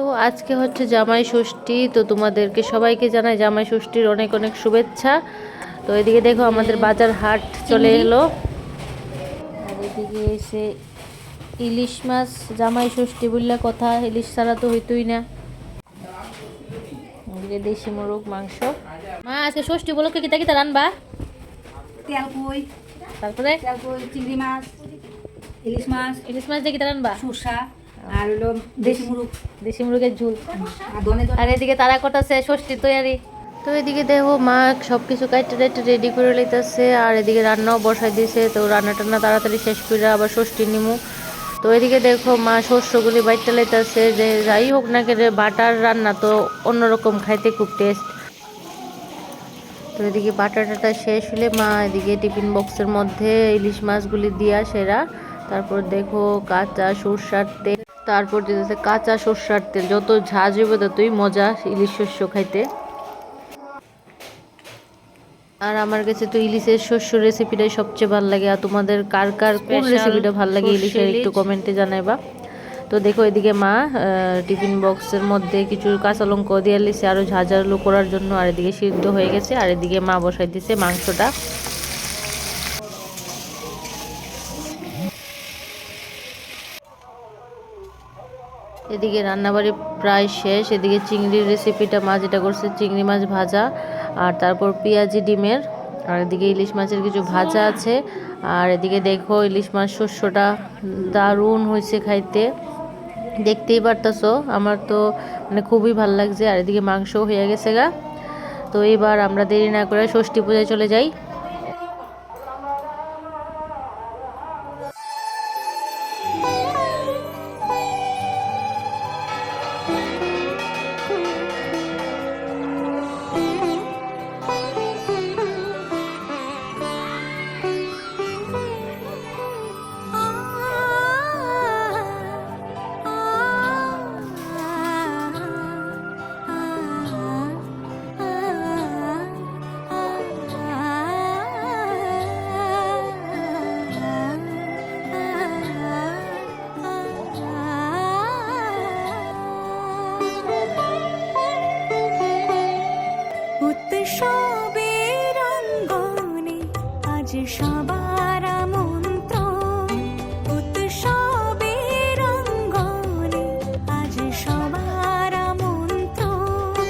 তো আজকে হচ্ছে জামাই ষষ্ঠী, তো তোমাদেরকে সবাইকে জানাই জামাই ষষ্ঠীর অনেক অনেক শুভেচ্ছা। তো এদিকে দেখো আমাদের বাজার হাট চলে এলো, আর এদিকে এসে ইলিশ মাছ, জামাই ষষ্ঠী বললে কথা, ইলিশ ছাড়া তো হইতোই না। এদিকে দেশি মোরগ মাংস। মা আজকে ষষ্ঠী উপলক্ষে কিতা কিতা রান্না? তেলকুই, তারপরে চিংড়ি মাছ, ইলিশ মাছ, ইলিশ মাছ দিয়ে কিতা রান্না? শসা আর হলো দেশি মুরগ, দেশি মুরগের ঝোল। আর ধনে আর এদিকে তারা করতেছে ষষ্ঠী তৈয়ারি। তো এদিকে দেখো মা সব কিছু কাটতে টাইটে রেডি করে লইতেছে, আর এদিকে রান্নাও বসাই দিয়েছে। তো রান্না টান্না তাড়াতাড়ি শেষ করে আবার ষষ্ঠী নিমু। তো এদিকে দেখো মা শস্যগুলি বাইটে লাইতেছে, যে যাই হোক না কেন বাটার রান্না তো অন্যরকম, খাইতে খুব টেস্ট। তো এদিকে বাটাটা শেষ হলে মা এদিকে টিফিন বক্সের মধ্যে ইলিশ মাছগুলি দিয়া সেরা, তারপর দেখো কাঁচা সরষার তেল, তারপর দিতেছে কাঁচা সরষার তেল। যত ঝাঁজ হইবে ততই মজা ইলিশ শস্য খাইতে। আর আমার কাছে তো ইলিশের শস্য রেসিপিটাই সবচেয়ে ভালো লাগে। আর তোমাদের কার কার কোন রেসিপিটা ভালো লাগে ইলিশের একটু কমেন্টে জানাইবা। তো দেখো এদিকে মা টিফিন বক্সের মধ্যে কিছু কাঁচা লঙ্কা দিয়ে লিছে আরও ঝাঁঝালো করার জন্য। আর এদিকে সিদ্ধ হয়ে গেছে, আর এদিকে মা বসাই দিছে মাংসটা। এদিকে রান্নাবাড়ি প্রায় শেষ। এদিকে চিংড়ির রেসিপিটা মা যেটা করছে, চিংড়ি মাছ ভাজা আর তারপর পেঁয়াজি ডিমের, আর এদিকে ইলিশ মাছের কিছু ভাজা আছে। আর এদিকে দেখো ইলিশ মাছ শস্যটা দারুণ হয়েছে খাইতে, দেখতেই পারতেছো। আমার তো মানে খুবই ভালো লাগছে। আর এদিকে মাংস হয়ে গেছে গা। তো এবার আমরা দেরি না করে ষষ্ঠী পূজায় চলে যাই। উৎসবের অঙ্গনে আজ সবার আমন্ত্রণ, উৎসবের অঙ্গনে আজ সবার আমন্ত্রণ,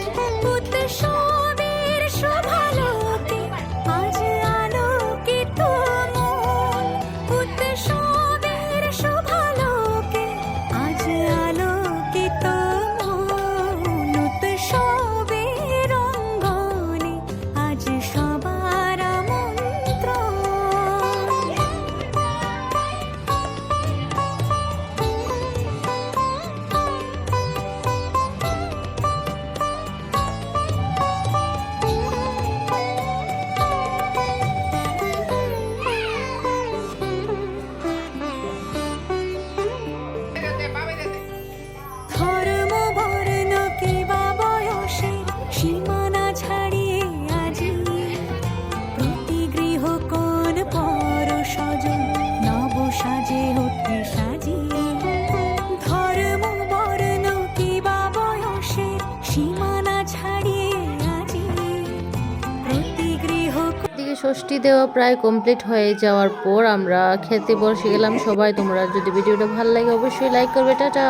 উৎসবের শোভালোকে আজ আলোকিত মন, উৎসবের শোভালোকে আজ আলোকিত মন, উৎসবের অঙ্গনে আজ সবার আমন্ত্রণ। ধর্ম বর্ণ কিবা বয়সে সীমানা ছাড়িয়ে আজি প্রতি গৃহ কোন পর স্বজন নব সাজে ওঠে সাজিয়ে। ধর্ম বর্ণ কিবা বয়সে সীমানা ছাড়িয়ে আজি প্রতি গৃহ। এদিকে ষষ্ঠী দেওয়া প্রায় কমপ্লিট হয়ে যাওয়ার পর আমরা খেতে বসে গেলাম সবাই। তোমরা যদি ভিডিওটা ভালো লাগে অবশ্যই লাইক করবে। টাটা।